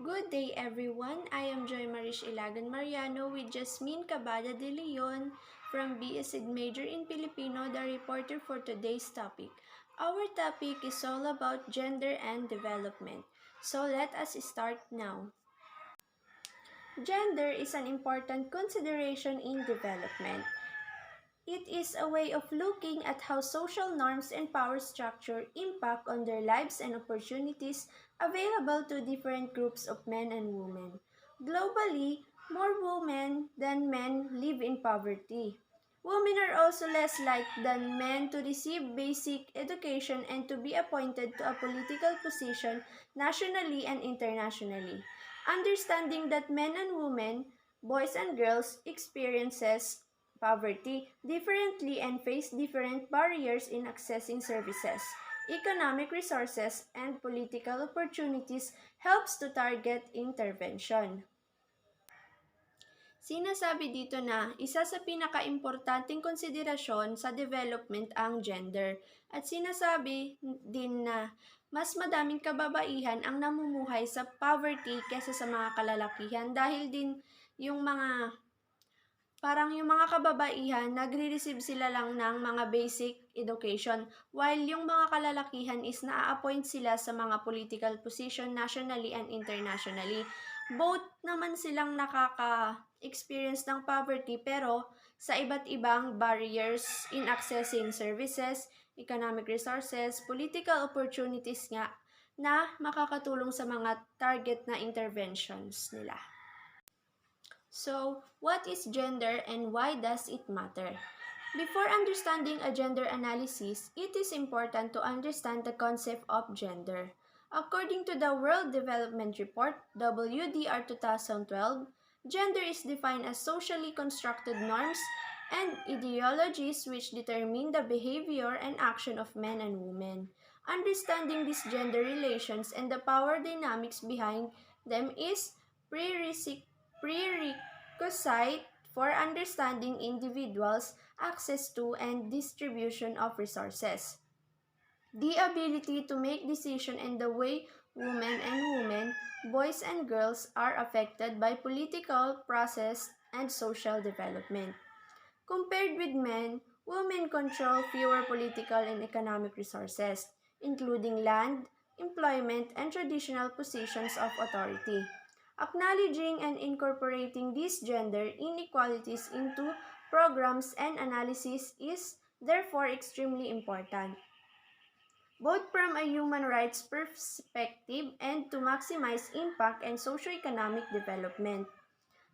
Good day everyone, I am Joy Marish Ilagan Mariano with Jasmine Cabada de Leon from BSid Major in Filipino, the reporter for today's topic. Our topic is all about gender and development. So let us start now. Gender is an important consideration in development. It is a way of looking at how social norms and power structure impact on their lives and opportunities available to different groups of men and women. Globally, more women than men live in poverty. Women are also less likely than men to receive basic education and to be appointed to a political position nationally and internationally. Understanding that men and women, boys and girls, experiences poverty differently and face different barriers in accessing services, economic resources, and political opportunities helps to target intervention. Sinasabi dito na isa sa pinakaimportanteng konsiderasyon sa development ang gender at sinasabi din na mas madaming kababaihan ang namumuhay sa poverty kaysa sa mga kalalakihan dahil din yung mga parang yung mga kababaihan, nagre-receive sila lang ng mga basic education, while yung mga kalalakihan is naa-appoint sila sa mga political position nationally and internationally. Both naman silang nakaka-experience ng poverty pero sa iba't ibang barriers in accessing services, economic resources, political opportunities nga na makakatulong sa mga target na interventions nila. So, what is gender and why does it matter? Before understanding a gender analysis, it is important to understand the concept of gender. According to the World Development Report, WDR 2012, gender is defined as socially constructed norms and ideologies which determine the behavior and action of men and women. Understanding these gender relations and the power dynamics behind them is prerequisite for understanding individuals' access to and distribution of resources. The ability to make decisions and the way women, boys and girls are affected by political process and social development. Compared with men, women control fewer political and economic resources, including land, employment, and traditional positions of authority. Acknowledging and incorporating these gender inequalities into programs and analysis is therefore extremely important, both from a human rights perspective and to maximize impact and socioeconomic development.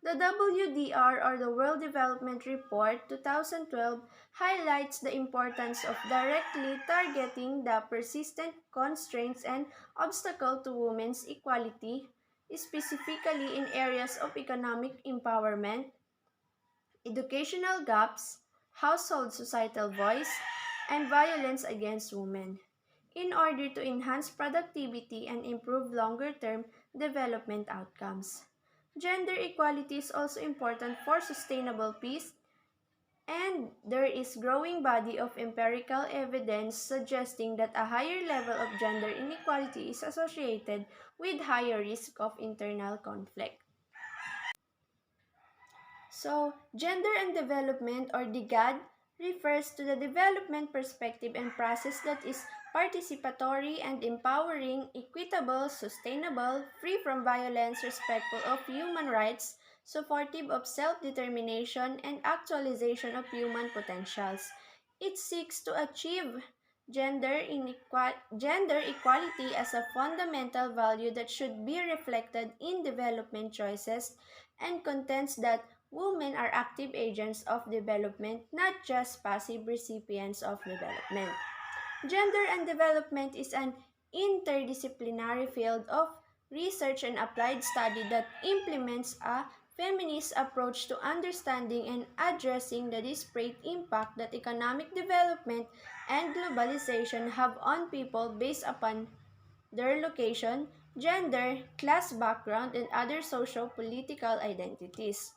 The WDR or the World Development Report 2012 highlights the importance of directly targeting the persistent constraints and obstacles to women's equality, specifically in areas of economic empowerment, educational gaps, household societal voice, and violence against women, in order to enhance productivity and improve longer-term development outcomes. Gender equality is also important for sustainable peace, and there is growing body of empirical evidence suggesting that a higher level of gender inequality is associated with higher risk of internal conflict. So, gender and development or DGAD refers to the development perspective and process that is participatory and empowering, equitable, sustainable, free from violence, respectful of human rights, supportive of self-determination, and actualization of human potentials. It seeks to achieve gender equality as a fundamental value that should be reflected in development choices and contends that women are active agents of development, not just passive recipients of development. Gender and development is an interdisciplinary field of research and applied study that implements a feminist approach to understanding and addressing the disparate impact that economic development and globalization have on people based upon their location, gender, class background, and other socio-political identities.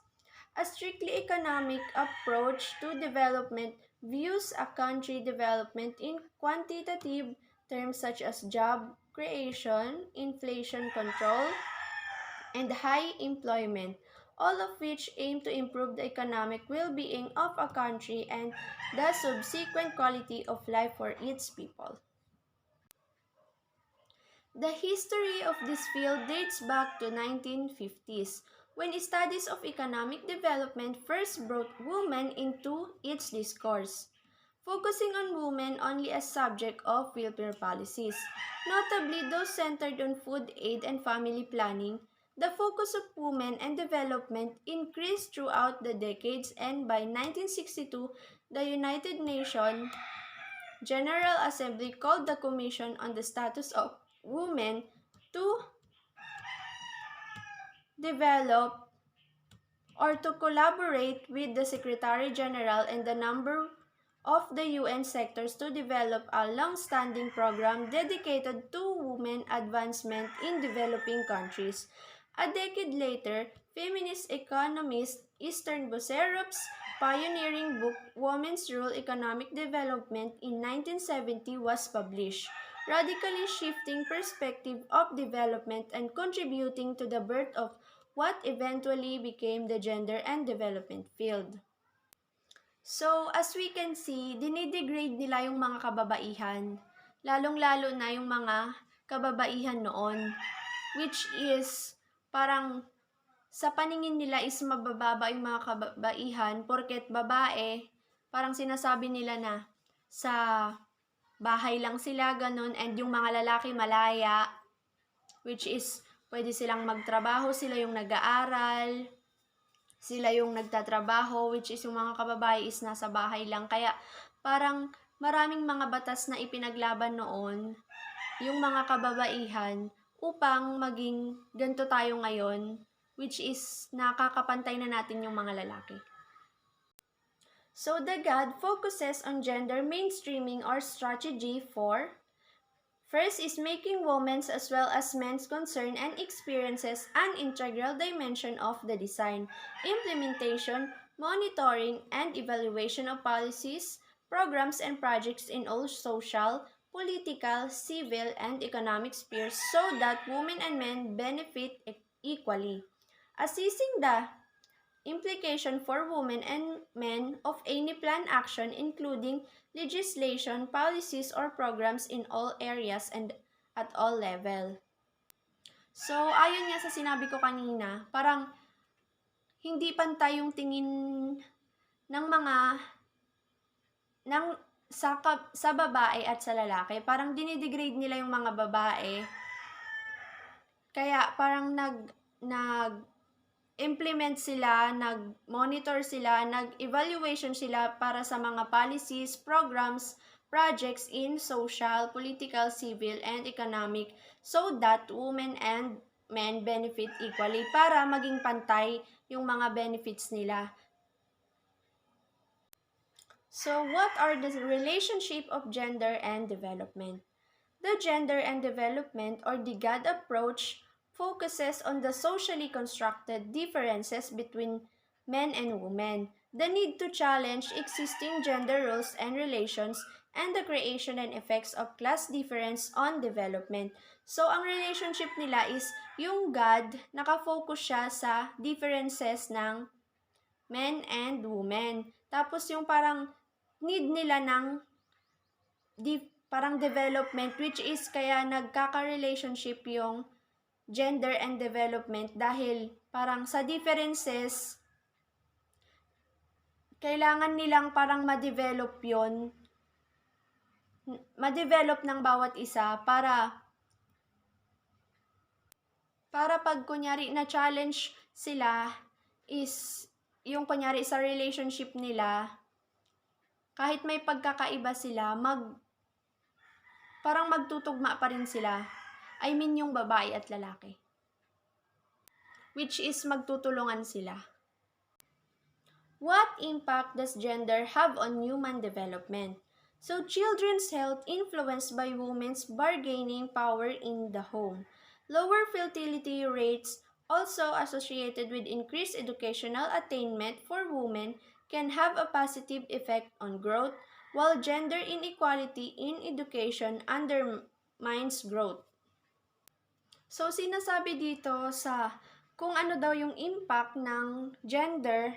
A strictly economic approach to development views a country development in quantitative terms such as job creation, inflation control, and high employment, all of which aim to improve the economic well-being of a country and the subsequent quality of life for its people. The history of this field dates back to 1950s, when studies of economic development first brought women into its discourse, focusing on women only as subject of welfare policies, notably those centered on food aid and family planning. The focus of women and development increased throughout the decades, and by 1962, the United Nations General Assembly called the Commission on the Status of Women to develop or to collaborate with the Secretary General and the number of the UN sectors to develop a long-standing program dedicated to women advancement in developing countries. A decade later, feminist economist Esther Boserup's pioneering book Women's Role Economic Development in 1970 was published, radically shifting perspective of development and contributing to the birth of what eventually became the gender and development field. So, as we can see, dinidegrade nila yung mga kababaihan, lalong-lalo na yung mga kababaihan noon, which is parang sa paningin nila is mabababa yung mga kababaihan porket babae, parang sinasabi nila na sa bahay lang sila ganun and yung mga lalaki malaya, which is pwede silang magtrabaho, sila yung nag-aaral, sila yung nagtatrabaho, which is yung mga kababae is nasa bahay lang. Kaya parang maraming mga batas na ipinaglaban noon yung mga kababaihan upang maging ganito tayo ngayon, which is nakakapantay na natin yung mga lalaki. So the GAD focuses on gender mainstreaming or strategy for first is making women's as well as men's concern and experiences an integral dimension of the design, implementation, monitoring, and evaluation of policies, programs, and projects in all social, political, civil, and economic spheres so that women and men benefit equally. Assessing the implication for women and men of any planned action including legislation, policies, or programs in all areas and at all level. So, ayon nga sa sinabi ko kanina, parang hindi pantay yung tingin ng mga sa babae at sa lalaki. Parang dinidegrade nila yung mga babae. Kaya parang implement sila, nag-monitor sila, nag-evaluation sila para sa mga policies, programs, projects in social, political, civil, and economic so that women and men benefit equally para maging pantay yung mga benefits nila. So, what are the relationship of gender and development? The gender and development or the GAD approach focuses on the socially constructed differences between men and women, the need to challenge existing gender roles and relations, and the creation and effects of class difference on development. So, ang relationship nila is yung GAD, nakafocus siya sa differences ng men and women. Tapos yung parang need nila ng parang development, which is kaya nagkaka-relationship yung gender and development dahil parang sa differences, kailangan nilang parang ma-develop yon, ma-develop ng bawat isa para pag kunyari na challenge sila is yung kunyari sa relationship nila, kahit may pagkakaiba sila, parang magtutugma pa rin sila. I mean yung babae at lalaki. Which is magtutulungan sila. What impact does gender have on human development? So children's health influenced by women's bargaining power in the home. Lower fertility rates also associated with increased educational attainment for women can have a positive effect on growth, while gender inequality in education undermines growth. So, sinasabi dito sa kung ano daw yung impact ng gender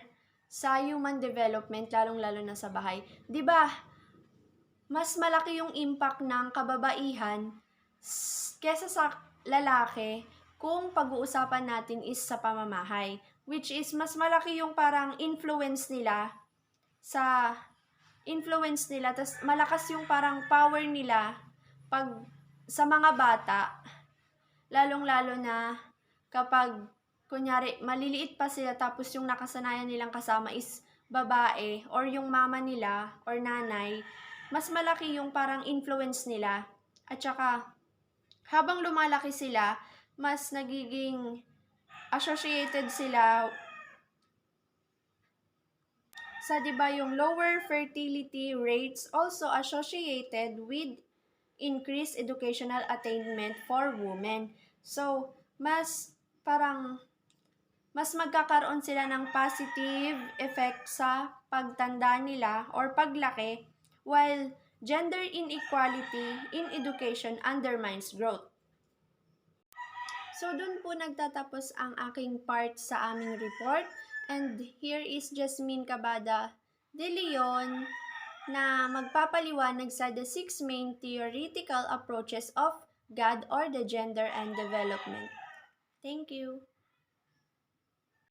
sa human development, lalong-lalo na sa bahay. 'Di ba? Mas malaki yung impact ng kababaihan kesa sa lalaki kung pag-uusapan natin is sa pamamahay. Which is, mas malaki yung parang influence nila, tas malakas yung parang power nila pag sa mga bata, lalong-lalo na kapag kunyari maliliit pa sila tapos yung nakasanayan nilang kasama is babae or yung mama nila or nanay, mas malaki yung parang influence nila. At saka habang lumalaki sila, mas nagiging associated sila sa 'di ba yung lower fertility rates also associated with increased educational attainment for women. So, mas magkakaroon sila ng positive effect sa pagtanda nila or paglaki, while gender inequality in education undermines growth. So, dun po nagtatapos ang aking part sa aming report. And here is Jasmine Cabada de Leon na magpapaliwanag sa the 6 main theoretical approaches of God or the gender and development. Thank you.